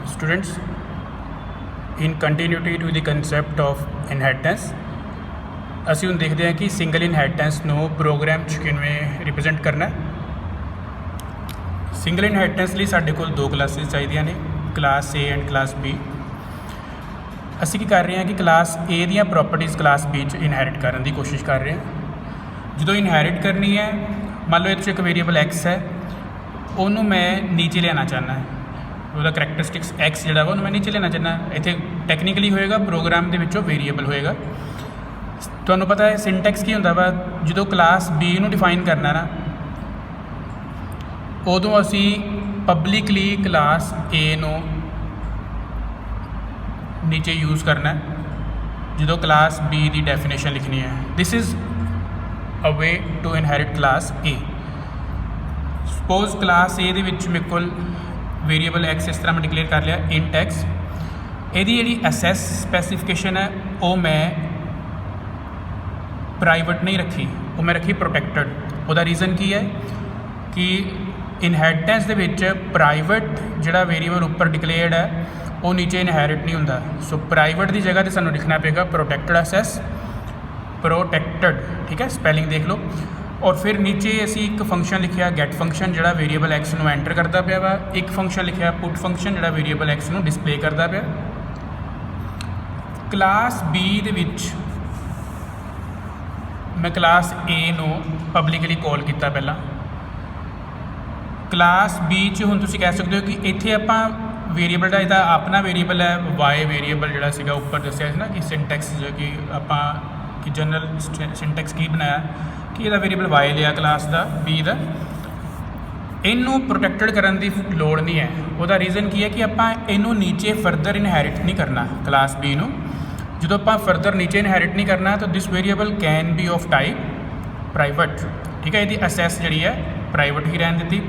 Students, in continuity to the concept of inheritance, ਅਸੀਂ ਹੁਣ ਦੇਖਦੇ ਹਾਂ ਕਿ ਸਿੰਗਲ ਇਨਹੈਰੀਟੈਂਸ ਨੂੰ ਪ੍ਰੋਗਰਾਮ 'ਚ ਕਿਵੇਂ ਰਿਪਰੈਜ਼ੈਂਟ ਕਰਨਾ। ਸਿੰਗਲ ਇਨਹੈਰੀਟੈਂਸ ਲਈ ਸਾਡੇ ਕੋਲ ਦੋ ਕਲਾਸਿਸ ਚਾਹੀਦੀਆਂ ਨੇ, class A and class B। ਅਸੀਂ ਕੀ ਕਰ ਰਹੇ ਹਾਂ ਕਿ ਕਲਾਸ A ਦੀਆਂ ਪ੍ਰੋਪਰਟੀਜ਼ ਕਲਾਸ B 'ਚ ਇਨਹੈਰਿਟ ਕਰਨ ਦੀ ਕੋਸ਼ਿਸ਼ ਕਰ ਰਹੇ ਹਾਂ। ਜਦੋਂ ਇਨਹੈਰਿਟ ਕਰਨੀ ਹੈ, ਮੰਨ ਲਓ ਇਹਦੇ 'ਚ ਇੱਕ ਵੇਰੀਏਬਲ x ਹੈ, ਉਹਨੂੰ ਮੈਂ ਨੀਚੇ ਲਿਆਉਣਾ ਚਾਹੁੰਦਾ, ਉਹਦਾ ਕਰੈਕਟਰਿਸਟਿਕਸ x ਜਿਹੜਾ ਵਾ ਉਹਨੂੰ ਮੈਂ ਨੀਚੇ ਲੈਣਾ ਚਾਹੁੰਦਾ। ਇੱਥੇ ਟੈਕਨੀਕਲੀ ਹੋਏਗਾ, ਪ੍ਰੋਗਰਾਮ ਦੇ ਵਿੱਚੋਂ ਵੇਰੀਏਬਲ ਹੋਏਗਾ। ਤੁਹਾਨੂੰ ਪਤਾ ਹੈ ਸਿੰਟੈਕਸ ਕੀ ਹੁੰਦਾ ਵਾ, ਜਦੋਂ ਕਲਾਸ B ਨੂੰ ਡਿਫਾਈਨ ਕਰਨਾ ਨਾ, ਉਦੋਂ ਅਸੀਂ ਪਬਲਿਕਲੀ ਕਲਾਸ A ਨੂੰ ਨੀਚੇ ਯੂਜ਼ ਕਰਨਾ ਜਦੋਂ ਕਲਾਸ B ਦੀ ਡੈਫੀਨੇਸ਼ਨ ਲਿਖਣੀ ਹੈ। This is a way to inherit class A। Suppose class A ਦੇ ਵਿੱਚ ਮੇਰੇ ਕੋਲ ਵੇਰੀਏਬਲ x ਇਸ ਤਰ੍ਹਾਂ ਮੈਂ ਡਿਕਲੇਅਰ ਕਰ ਲਿਆ, ਇੰਟ x। ਇਹਦੀ ਜਿਹੜੀ ਐਸੈਸ ਸਪੈਸੀਫਿਕੇਸ਼ਨ ਹੈ ਉਹ ਮੈਂ ਪ੍ਰਾਈਵੇਟ ਨਹੀਂ ਰੱਖੀ, ਉਹ ਮੈਂ ਰੱਖੀ ਪ੍ਰੋਟੈਕਟਡ। ਉਹਦਾ ਰੀਜ਼ਨ ਕੀ ਹੈ ਕਿ ਇਨਹੈਰੀਟੈਂਸ ਦੇ ਵਿੱਚ ਪ੍ਰਾਈਵੇਟ ਜਿਹੜਾ ਵੇਰੀਏਬਲ ਉੱਪਰ ਡਿਕਲੇਅਰਡ ਹੈ ਉਹ ਨੀਚੇ ਇਨਹੈਰਿਟ ਨਹੀਂ ਹੁੰਦਾ। ਸੋ ਪ੍ਰਾਈਵੇਟ ਦੀ ਜਗ੍ਹਾ 'ਤੇ ਸਾਨੂੰ ਲਿਖਣਾ ਪਏਗਾ ਪ੍ਰੋਟੈਕਟਡ ਐਸੈਸ, ਪ੍ਰੋਟੈਕਟਡ। ਠੀਕ ਹੈ, ਸਪੈਲਿੰਗ ਦੇਖ ਲਓ। ਔਰ ਫਿਰ ਨੀਚੇ ਅਸੀਂ ਇੱਕ ਫੰਕਸ਼ਨ ਲਿਖਿਆ ਗੈਟ ਫੰਕਸ਼ਨ, ਜਿਹੜਾ ਵੇਰੀਏਬਲ x ਨੂੰ ਐਂਟਰ ਕਰਦਾ ਪਿਆ ਵਾ। ਇੱਕ ਫੰਕਸ਼ਨ ਲਿਖਿਆ ਪੁੱਟ ਫੰਕਸ਼ਨ, ਜਿਹੜਾ ਵੇਰੀਏਬਲ x ਨੂੰ ਡਿਸਪਲੇ ਕਰਦਾ ਪਿਆ। ਕਲਾਸ B ਦੇ ਵਿੱਚ ਮੈਂ ਕਲਾਸ A ਨੂੰ ਪਬਲਿਕਲੀ ਕਾਲ ਕੀਤਾ ਪਹਿਲਾਂ। ਕਲਾਸ B 'ਚ ਹੁਣ ਤੁਸੀਂ ਕਹਿ ਸਕਦੇ ਹੋ ਕਿ ਇੱਥੇ ਆਪਾਂ ਵੇਰੀਏਬਲ ਦਾ ਇਹਦਾ ਆਪਣਾ ਵੇਰੀਏਬਲ ਹੈ y ਵੇਰੀਏਬਲ, ਜਿਹੜਾ ਸੀਗਾ ਉੱਪਰ ਦੱਸਿਆ ਸੀ ਨਾ ਕਿ ਸਿੰਟੈਕਸ ਜੋ ਕਿ ਆਪਾਂ ਕਿ ਜਨਰਲ ਸਿੰਟੈਕਸ ਕੀ ਬਣਾਇਆ ਕਿ ਇਹਦਾ ਵੇਰੀਏਬਲ y ਲਿਆ ਕਲਾਸ ਦਾ B ਦਾ। ਇਹਨੂੰ ਪ੍ਰੋਟੈਕਟਡ ਕਰਨ ਦੀ ਲੋੜ ਨਹੀਂ ਹੈ। ਉਹਦਾ ਰੀਜ਼ਨ ਕੀ ਹੈ ਕਿ ਆਪਾਂ ਇਹਨੂੰ ਨੀਚੇ ਫਰਦਰ ਇਨਹੈਰਿਟ ਨਹੀਂ ਕਰਨਾ ਕਲਾਸ B ਨੂੰ। ਜਦੋਂ ਆਪਾਂ ਫਰਦਰ ਨੀਚੇ ਇਨਹੈਰਿਟ ਨਹੀਂ ਕਰਨਾ ਤਾਂ this variable can be of type private. ਠੀਕ ਹੈ, ਇਹਦੀ ਅਸੈਸ ਜਿਹੜੀ ਹੈ ਪ੍ਰਾਈਵੇਟ ਹੀ ਰਹਿਣ ਦਿੱਤੀ।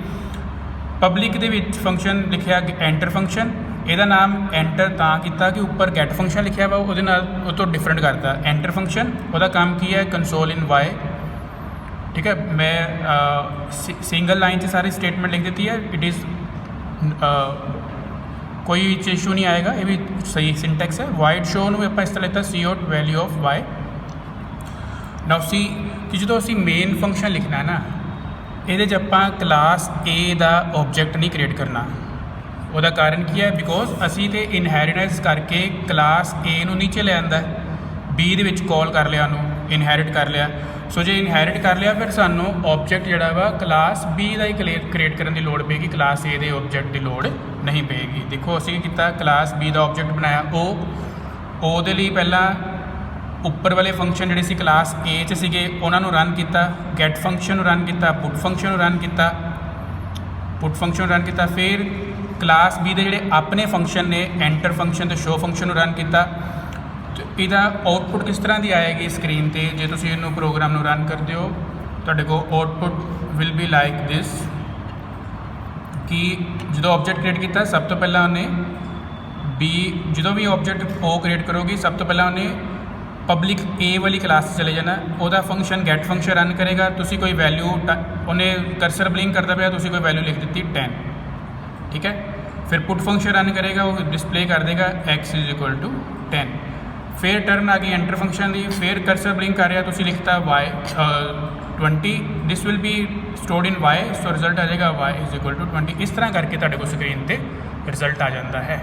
ਪਬਲਿਕ ਦੇ ਵਿੱਚ ਫੰਕਸ਼ਨ ਲਿਖਿਆ ਐਂਟਰ ਫੰਕਸ਼ਨ, ਇਹਦਾ ਨਾਮ ਐਂਟਰ ਤਾਂ ਕੀਤਾ ਕਿ ਉੱਪਰ ਗੈਟ ਫੰਕਸ਼ਨ ਲਿਖਿਆ ਵਾ, ਉਹਦੇ ਨਾਲ ਉਹ ਤੋਂ ਡਿਫਰੈਂਟ ਕਰਤਾ। ਐਂਟਰ ਫੰਕਸ਼ਨ ਉਹਦਾ ਕੰਮ ਕੀ ਹੈ, ਕੰਸੋਲ ਇਨ y। ਠੀਕ ਹੈ, ਮੈਂ ਸਿੰਗਲ ਲਾਈਨ 'ਚ ਸਾਰੀ ਸਟੇਟਮੈਂਟ ਲਿਖ ਦਿੱਤੀ ਹੈ। ਇਟ ਇਜ਼ ਕੋਈ ਇਸ਼ੂ ਨਹੀਂ ਆਏਗਾ, ਇਹ ਵੀ ਸਹੀ ਸਿੰਟੈਕਸ ਹੈ। ਵਾਇਡ ਸ਼ੋ ਨੂੰ ਆਪਾਂ ਇਸ ਤਰ੍ਹਾਂ ਲਿਖਤਾ ਸੀ ਆਊਟ ਵੈਲਿਊ ਆਫ y। ਨਾਓ ਸੀ ਕਿ ਜਦੋਂ ਅਸੀਂ ਮੇਨ ਫੰਕਸ਼ਨ ਲਿਖਣਾ ਹੈ ਨਾ, ਇਹਦੇ 'ਚ ਆਪਾਂ ਕਲਾਸ A ਦਾ ਆਬਜੈਕਟ ਨਹੀਂ ਕ੍ਰੀਏਟ ਕਰਨਾ। ਉਹਦਾ ਕਾਰਨ ਕੀ ਹੈ, ਬਿਕੋਜ਼ ਅਸੀਂ ਤੇ ਇਨਹੈਰੀਟੈਂਸ ਕਰਕੇ ਕਲਾਸ A ਨੂੰ ਨੀਚੇ ਲੈ ਆਂਦਾ, B ਦੇ ਵਿੱਚ ਕਾਲ ਕਰ ਲਿਆ, ਉਹਨੂੰ ਇਨਹੈਰਿਟ ਕਰ ਲਿਆ। ਸੋ ਜੇ ਇਨਹੈਰਿਟ ਕਰ ਲਿਆ ਫਿਰ ਸਾਨੂੰ ਆਬਜੈਕਟ ਜਿਹੜਾ ਵਾ ਕਲਾਸ B ਦਾ ਹੀ ਕ੍ਰੀਏਟ ਕਰਨ ਦੀ ਲੋੜ ਪਏਗੀ, ਕਲਾਸ A ਦੇ ਆਬਜੈਕਟ ਦੀ ਲੋੜ ਨਹੀਂ ਪਏਗੀ। ਦੇਖੋ ਅਸੀਂ ਕੀ ਕੀਤਾ, ਕਲਾਸ B ਦਾ ਆਬਜੈਕਟ ਬਣਾਇਆ O ਦੇ ਲਈ ਪਹਿਲਾਂ ਉੱਪਰ ਵਾਲੇ ਫੰਕਸ਼ਨ ਜਿਹੜੇ ਸੀ ਕਲਾਸ A 'ਚ ਸੀਗੇ ਉਹਨਾਂ ਨੂੰ ਰਨ ਕੀਤਾ, ਗੈਟ ਫੰਕਸ਼ਨ ਨੂੰ ਰਨ ਕੀਤਾ, ਪੁੱਟ ਫੰਕਸ਼ਨ ਨੂੰ ਰਨ ਕੀਤਾ, ਫਿਰ ਕਲਾਸ B ਦੇ ਜਿਹੜੇ ਆਪਣੇ ਫੰਕਸ਼ਨ ਨੇ ਐਂਟਰ ਫੰਕਸ਼ਨ ਤੇ ਸ਼ੋ ਫੰਕਸ਼ਨ ਨੂੰ ਰਨ ਕੀਤਾ। ਇਹਦਾ ਆਊਟਪੁੱਟ ਕਿਸ ਤਰ੍ਹਾਂ ਦੀ ਆਏਗੀ ਸਕਰੀਨ 'ਤੇ ਜੇ ਤੁਸੀਂ ਇਹਨੂੰ ਪ੍ਰੋਗਰਾਮ ਨੂੰ ਰਨ ਕਰਦੇ ਹੋ, ਤੁਹਾਡੇ ਕੋਲ output will be like this ਕਿ ਜਦੋਂ ਆਬਜੈਕਟ ਕ੍ਰੀਏਟ ਕੀਤਾ ਸਭ ਤੋਂ ਪਹਿਲਾਂ ਉਹਨੇ ਜਦੋਂ ਵੀ ਆਬਜੈਕਟ O ਕ੍ਰੀਏਟ ਕਰੋਗੀ ਸਭ ਤੋਂ ਪਹਿਲਾਂ ਉਹਨੇ ਪਬਲਿਕ A ਵਾਲੀ ਕਲਾਸ 'ਚ ਚਲੇ ਜਾਣਾ। ਉਹਦਾ ਫੰਕਸ਼ਨ ਗੈਟ ਫੰਕਸ਼ਨ ਰਨ ਕਰੇਗਾ, ਤੁਸੀਂ ਕੋਈ ਵੈਲਿਊ ਉਹਨੇ ਕਰਸਰ ਬਲਿੰਕ ਕਰਦਾ ਪਿਆ, ਤੁਸੀਂ ਕੋਈ ਵੈਲਿਊ ਲਿਖ ਦਿੱਤੀ 10। ਠੀਕ ਹੈ, ਫਿਰ ਪੁੱਟ ਫੰਕਸ਼ਨ ਰਨ ਕਰੇਗਾ, ਉਹ ਡਿਸਪਲੇ ਕਰ ਦੇਗਾ x = 10। ਫਿਰ ਟਰਨ ਆ ਗਈ ਐਂਟਰ ਫੰਕਸ਼ਨ ਦੀ, ਫਿਰ ਕਰਸਰ ਬਲਿੰਕ ਕਰ ਰਿਹਾ, ਤੁਸੀਂ ਲਿਖਤਾ y 20। This will be stored in y, so result ਆ ਜਾਏਗਾ y = 20। ਇਸ ਤਰ੍ਹਾਂ ਕਰਕੇ ਤੁਹਾਡੇ ਕੋਲ ਸਕਰੀਨ 'ਤੇ ਰਿਜ਼ਲਟ ਆ ਜਾਂਦਾ ਹੈ।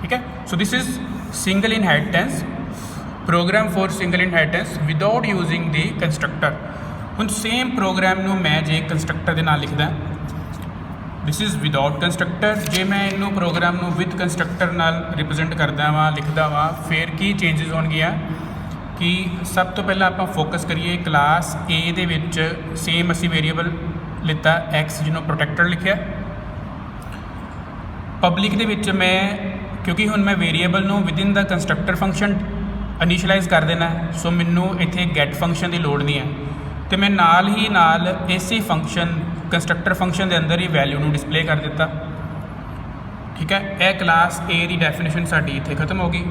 ਠੀਕ ਹੈ, so this is single inheritance, program for single inheritance without using the constructor. ਹੁਣ ਸੇਮ ਪ੍ਰੋਗਰਾਮ ਨੂੰ ਮੈਂ ਜੇ ਕੰਸਟਰਕਟਰ ਦੇ ਨਾਲ ਲਿਖਦਾ, ਦਿਸ ਇਜ਼ ਵਿਦਆਊਟ ਕੰਸਟਰਕਟਰ। ਜੇ ਮੈਂ ਇਹਨੂੰ ਪ੍ਰੋਗਰਾਮ ਨੂੰ ਵਿਦ ਕੰਸਟਰਕਟਰ ਨਾਲ ਰਿਪਰੈਜ਼ੈਂਟ ਕਰਦਾ ਵਾਂ, ਲਿਖਦਾ ਵਾਂ, ਫਿਰ ਕੀ ਚੇਂਜਸ ਹੋਣਗੀਆਂ ਕਿ ਸਭ ਤੋਂ ਪਹਿਲਾਂ ਆਪਾਂ ਫੋਕਸ ਕਰੀਏ ਕਲਾਸ A ਦੇ ਵਿੱਚ ਸੇਮ ਅਸੀਂ ਵੇਰੀਏਬਲ ਲਿੱਤਾ x, ਜਿਹਨੂੰ ਪ੍ਰੋਟੈਕਟਡ ਲਿਖਿਆ। ਪਬਲਿਕ ਦੇ ਵਿੱਚ ਮੈਂ ਕਿਉਂਕਿ ਹੁਣ ਮੈਂ ਵੇਰੀਏਬਲ ਨੂੰ ਵਿਦਿਨ ਦਾ ਕੰਸਟਰਕਟਰ ਫੰਕਸ਼ਨ ਇਨੀਸ਼ੀਅਲਾਈਜ਼ ਕਰ ਦੇਣਾ, ਸੋ ਮੈਨੂੰ ਇੱਥੇ ਗੈਟ ਫੰਕਸ਼ਨ ਦੀ ਲੋੜ ਨਹੀਂ ਹੈ, ਅਤੇ ਮੈਂ ਨਾਲ ਹੀ ਨਾਲ ਇਸੇ ਫੰਕਸ਼ਨ ਕੰਸਟਰਕਟਰ ਫੰਕਸ਼ਨ ਦੇ ਅੰਦਰ ਹੀ ਵੈਲਿਊ ਨੂੰ ਡਿਸਪਲੇ ਕਰ ਦਿੱਤਾ। ਠੀਕ ਹੈ, ਇਹ ਕਲਾਸ A ਦੀ ਡੈਫੀਨੇਸ਼ਨ ਸਾਡੀ ਇੱਥੇ ਖਤਮ ਹੋ ਗਈ।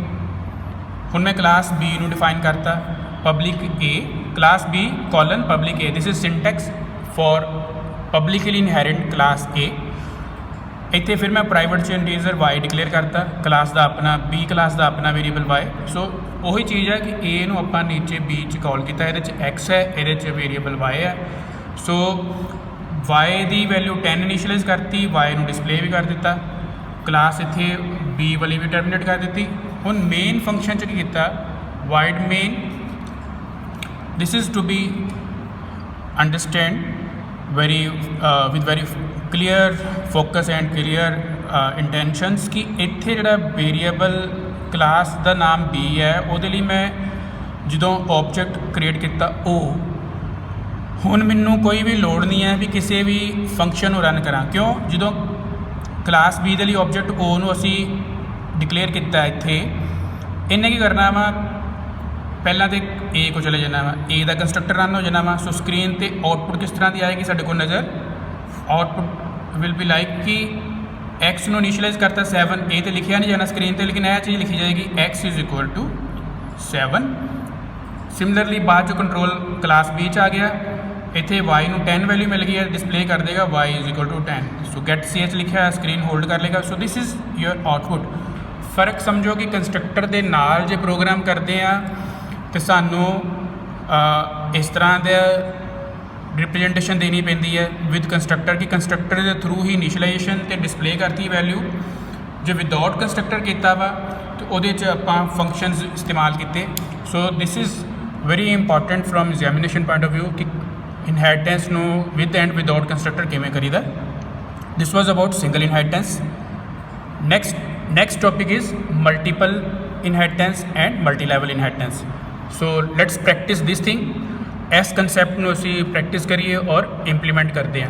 ਹੁਣ ਮੈਂ ਕਲਾਸ B ਨੂੰ ਡਿਫਾਈਨ ਕਰਤਾ, public A, class B colon public A। This is syntax for publicly inherit class A। ਇੱਥੇ ਫਿਰ ਮੈਂ ਪ੍ਰਾਈਵੇਟ 'ਚ ਇੰਟੀਜਰ y ਡਿਕਲੇਅਰ ਕਰਤਾ, ਕਲਾਸ ਦਾ ਆਪਣਾ b ਕਲਾਸ ਦਾ ਆਪਣਾ ਵੇਰੀਏਬਲ y। ਸੋ ਉਹੀ ਚੀਜ਼ ਹੈ ਕਿ a ਨੂੰ ਆਪਾਂ ਨੀਚੇ b 'ਚ ਕਾਲ ਕੀਤਾ, ਇਹਦੇ 'ਚ x ਹੈ, ਇਹਦੇ 'ਚ ਵੇਰੀਏਬਲ y ਹੈ। ਸੋ y ਦੀ ਵੈਲਿਊ 10 ਇਨੀਸ਼ੀਅਲਾਈਜ਼ ਕਰਤੀ, y ਨੂੰ ਡਿਸਪਲੇ ਵੀ ਕਰ ਦਿੱਤਾ, ਕਲਾਸ ਇੱਥੇ b ਵਾਲੀ ਵੀ ਟਰਮੀਨੇਟ ਕਰ ਦਿੱਤੀ। ਹੁਣ ਮੇਨ ਫੰਕਸ਼ਨ 'ਚ ਕੀ ਕੀਤਾ, void main, this is to be understand very with very clear focus and clear intentions ਕਿ ਇੱਥੇ ਜਿਹੜਾ ਵੇਰੀਏਬਲ ਕਲਾਸ ਦਾ ਨਾਮ b ਹੈ, ਉਹਦੇ ਲਈ ਮੈਂ ਜਦੋਂ ਆਬਜੈਕਟ ਕ੍ਰੀਏਟ ਕੀਤਾ ਉਹ, ਹੁਣ ਮੈਨੂੰ ਕੋਈ ਵੀ ਲੋੜ ਨਹੀਂ ਹੈ ਵੀ ਕਿਸੇ ਵੀ ਫੰਕਸ਼ਨ ਨੂੰ ਰਨ ਕਰਾਂ। ਕਿਉਂ? ਜਦੋਂ ਕਲਾਸ b ਦੇ ਲਈ ਆਬਜੈਕਟ o ਨੂੰ ਅਸੀਂ ਡਿਕਲੇਅਰ ਕੀਤਾ ਇੱਥੇ, ਇਹਨੇ ਕੀ ਕਰਨਾ ਵਾ, ਪਹਿਲਾਂ ਤੇ a ਕੋ ਚਲੇ ਜਾਣਾ ਵਾ, a ਦਾ ਕੰਸਟਰਕਟਰ ਰਨ ਹੋ ਜਾਣਾ ਵਾ। ਸੋ ਸਕਰੀਨ ਤੇ ਆਊਟਪੁੱਟ ਕਿਸ ਤਰ੍ਹਾਂ ਦੀ ਆਏਗੀ ਸਾਡੇ ਕੋਲ ਨਜ਼ਰ, ਆਊਟਪੁੱਟ ਵਿਲ ਬੀ ਲਾਈਕ ਕਿ x ਨੂੰ ਇਨੀਸ਼ੀਅਲਾਈਜ਼ ਕਰਤਾ 7, a ਤੇ ਲਿਖਿਆ ਨਹੀਂ ਜਾਣਾ ਸਕਰੀਨ ਤੇ, ਲੇਕਿਨ ਇਹ ਚੀਜ਼ ਲਿਖੀ ਜਾਏਗੀ x is equal to 7। Similarly ਬਾਅਦ 'ਚੋਂ ਕੰਟਰੋਲ ਕਲਾਸ b 'ਚ ਆ ਗਿਆ, ਇੱਥੇ y ਨੂੰ 10 ਵੈਲਿਊ ਮਿਲ ਗਈ ਹੈ, ਡਿਸਪਲੇ ਕਰ ਦੇਗਾ y is equal to 10। So get ch ਲਿਖਿਆ ਹੈ, ਸਕਰੀਨ ਹੋਲਡ ਕਰ ਲੇਗਾ। So this is your output. ਫਰਕ ਸਮਝੋ ਕਿ ਕੰਸਟਰਕਟਰ ਦੇ ਨਾਲ ਜੇ ਪ੍ਰੋਗਰਾਮ ਕਰਦੇ ਆ ਤੇ ਸਾਨੂੰ ਇਸ ਤਰ੍ਹਾਂ ਦਾ ਰਿਪਰੈਜ਼ੈਂਟੇਸ਼ਨ ਦੇਣੀ ਪੈਂਦੀ ਹੈ ਵਿਦ ਕੰਸਟਰਕਟਰ, ਕਿ ਕੰਸਟਰਕਟਰ ਦੇ ਥਰੂ ਹੀ ਇਨੀਸ਼ੀਅਲਾਈਜੇਸ਼ਨ ਤੇ ਡਿਸਪਲੇ ਕਰਤੀ ਵੈਲਿਊ। ਜੇ ਵਿਦਆਊਟ ਕੰਸਟਰਕਟਰ ਕੀਤਾ ਵਾ ਤੇ ਉਹਦੇ 'ਚ ਆਪਾਂ ਫੰਕਸ਼ਨਸ ਇਸਤੇਮਾਲ ਕੀਤੇ। So this is very important from examination point of view ਕਿ ਇਨਹੈਰੀਟੈਂਸ ਨੂੰ ਵਿਦ ਐਂਡ ਵਿਦਆਊਟ ਕੰਸਟਰਕਟਰ ਕਿਵੇਂ ਕਰੀਦਾ। This was about single inheritance. next topic is multiple inheritance and multi-level inheritance. So let's practice this thing। ਇਸ concept ਨੂੰ ਅਸੀਂ practice ਕਰੀਏ ਔਰ implement ਕਰਦੇ ਹਾਂ।